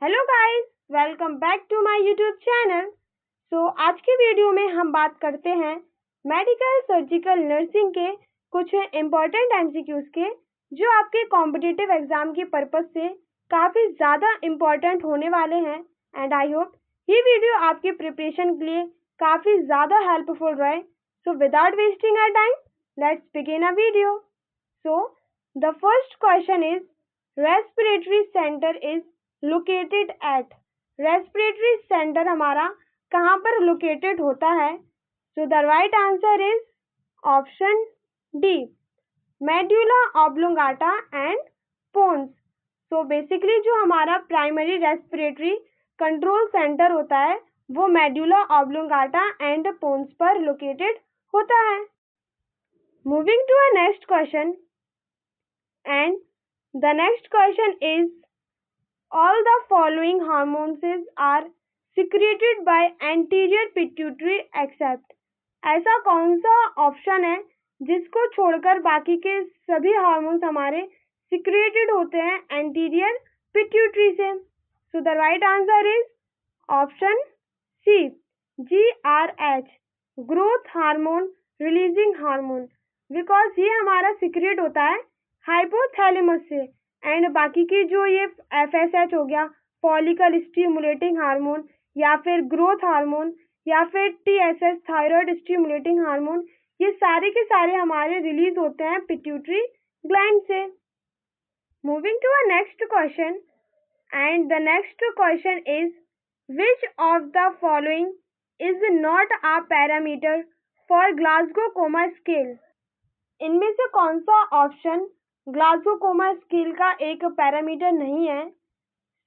Hello guys, welcome back to my YouTube channel. आज की video में हम बात करते हैं मेडिकल सर्जिकल नर्सिंग के कुछ इम्पोर्टेंट एमसीक्यूज के, जो आपके कॉम्पिटिटिव एग्जाम की पर्पस से काफ़ी ज़्यादा इम्पोर्टेंट होने वाले हैं। एंड आई होप ये वीडियो आपकी प्रिपरेशन के लिए काफ़ी ज़्यादा हेल्पफुल रहे। Without wasting our time, let's begin a video. The first question is respiratory centre is located at. Respiratory centre हमारा कहाँ पर लोकेटेड होता है? The right answer is option D, medulla oblongata and pons. Basically जो हमारा primary respiratory control centre होता है वो मेड्यूला ऑब्लोंगाटा एंड पोन्स पर लोकेटेड होता है। Moving to a next question, and the next question is all the following hormones are secreted by anterior pituitary except। ऐसा कौन सा ऑप्शन है जिसको छोड़कर बाकी के सभी हार्मोन्स हमारे सिक्रेटेड होते हैं एंटीरियर पिट्यूटरी से? The right answer is option C, GRH, growth hormone releasing hormone. Because ये हमारा सिक्रेट होता है हाइपोथैलेमस से, एंड बाकी की जो ये FSH हो गया, फॉलिकल स्टिमुलेटिंग हार्मोन, या फिर ग्रोथ हार्मोन, या फिर TSH, थायराइड स्टिमुलेटिंग हार्मोन, ये सारे के सारे हमारे रिलीज होते हैं पिट्यूटरी ग्लैंड से। Moving to a next question, and the next question is which of the following is not a parameter for Glasgow coma scale. इनमें से कौन सा ऑप्शन ग्लासगो कोमा स्केल का एक पैरामीटर नहीं है?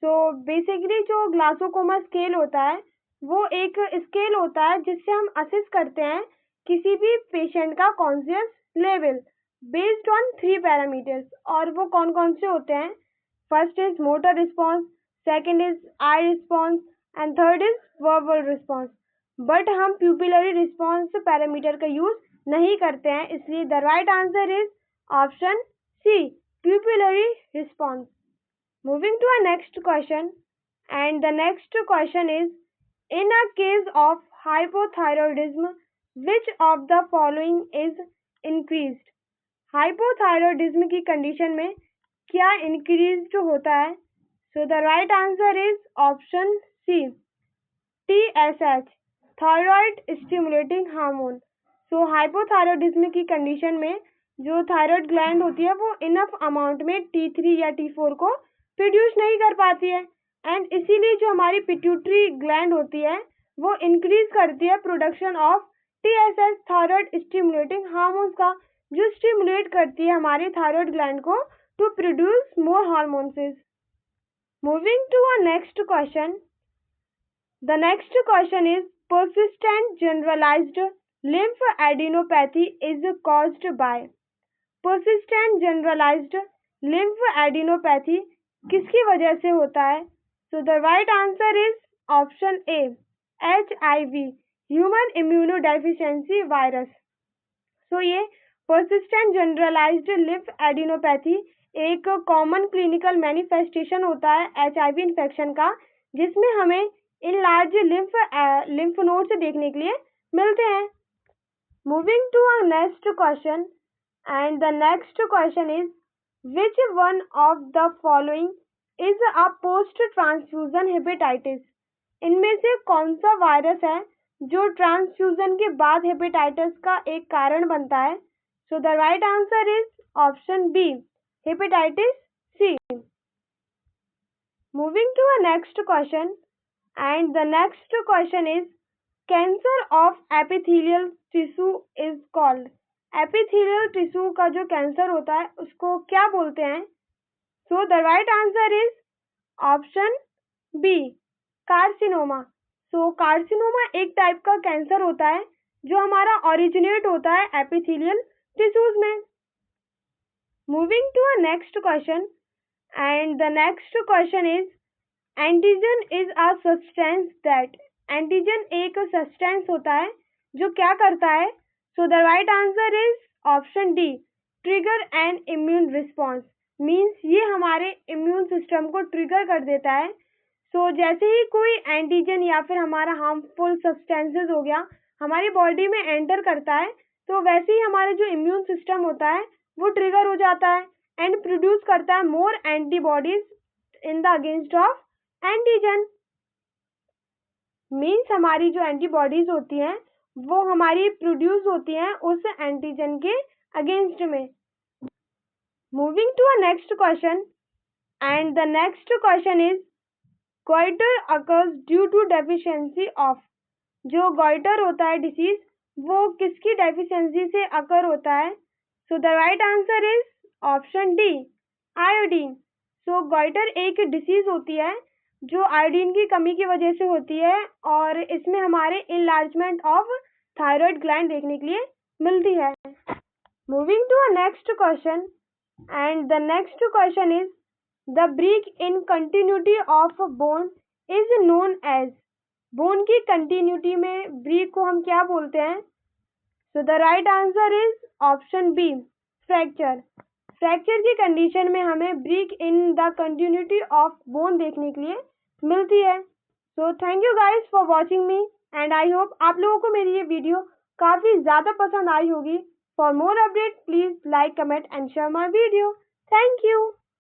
बेसिकली जो ग्लासगो कोमा स्केल होता है वो एक स्केल होता है जिससे हम असेस करते हैं किसी भी पेशेंट का conscious level based on 3 parameters. और वो कौन कौन से होते हैं? First is motor response, second is I response, and third is verbal response. But हम प्यूपिलरी रिस्पॉन्स पैरामीटर का यूज नहीं करते हैं, इसलिए the right answer is option C, pupillary response. Moving to our next question, and the next question is, in a case of hypothyroidism, which of the following is increased? Hypothyroidism की condition में क्या increase होता है? The right answer is option C, TSH, thyroid stimulating hormone. Hypothyroidism की condition में जो thyroid gland होती है वो इनफ अमाउंट में T3 या T4 को प्रोड्यूस नहीं कर पाती है, एंड इसीलिए जो हमारी पिट्यूटरी ग्लैंड होती है वो इंक्रीज करती है production of TSH, thyroid stimulating hormones का, जो स्टिमुलेट करती है हमारे थायराइड ग्लैंड को to produce more hormones. Moving to a next question, the next question is persistent generalized lymphadenopathy is caused by। persistent generalized lymphadenopathy किसकी वजह से होता है? The right answer is option A, HIV, human immunodeficiency virus. ये persistent generalized lymphadenopathy एक common clinical manifestation होता है HIV infection का, जिसमें हमें इन लार्ज लिम्फ नोड्स देखने के लिए मिलते हैं। Moving to a next question, and the next question is, which one of the following is a post transfusion hepatitis? इनमें से कौन सा वायरस है जो ट्रांसफ्यूजन के बाद हेपेटाइटिस का एक कारण बनता है? The right answer is option B, hepatitis C। Moving to a next question, and the next question is, cancer of epithelial tissue is called. Epithelial tissue का जो कैंसर होता है उसको क्या बोलते हैं? The right answer is option B, carcinoma. Carcinoma एक type का कैंसर होता है जो हमारा ओरिजिनेट होता है एपिथेलियल टिश्यूज में। Moving to a next question, and the next question is, antigen is a substance that. Antigen एक सब्सटेंस होता है जो क्या करता है? The right answer is option D, trigger N immune response. Means ये हमारे इम्यून सिस्टम को ट्रिगर कर देता है जैसे ही कोई एंटीजन या फिर हमारा हार्मफुल सब्सटेंसेस हो गया हमारी बॉडी में एंटर करता है, तो वैसे ही हमारे जो इम्यून सिस्टम होता है वो ट्रिगर हो जाता है एंड प्रोड्यूस करता है more antibodies in the against of antigen. Means हमारी जो एंटीबॉडीज होती हैं वो हमारी प्रोड्यूस होती हैं उस एंटीजन के अगेंस्ट में। Moving to a next question, and the next question is goitre occurs due to deficiency of. जो गोइटर होता है डिसीज वो किसकी डेफिशिएंसी से अकर होता है? सो the right answer is option D, iodine. So goitre एक डिसीज होती है जो आयोडीन की कमी की वजह से होती है और इसमें हमारे इनलार्जमेंट ऑफ थायराइड ग्लैंड देखने के लिए मिलती है। Moving to a next question, and the next question is the break in continuity of bone is known as. Bone की कंटिन्यूटी में ब्रेक को हम क्या बोलते हैं? So the right answer is option B, fracture. Fracture की condition में हमें break in the continuity of bone देखने के लिए मिलती है। So thank you guys for watching me and I hope आप लोगों को मेरी ये वीडियो काफ़ी ज़्यादा पसंद आई होगी। For more update please like, comment and share my video. Thank you.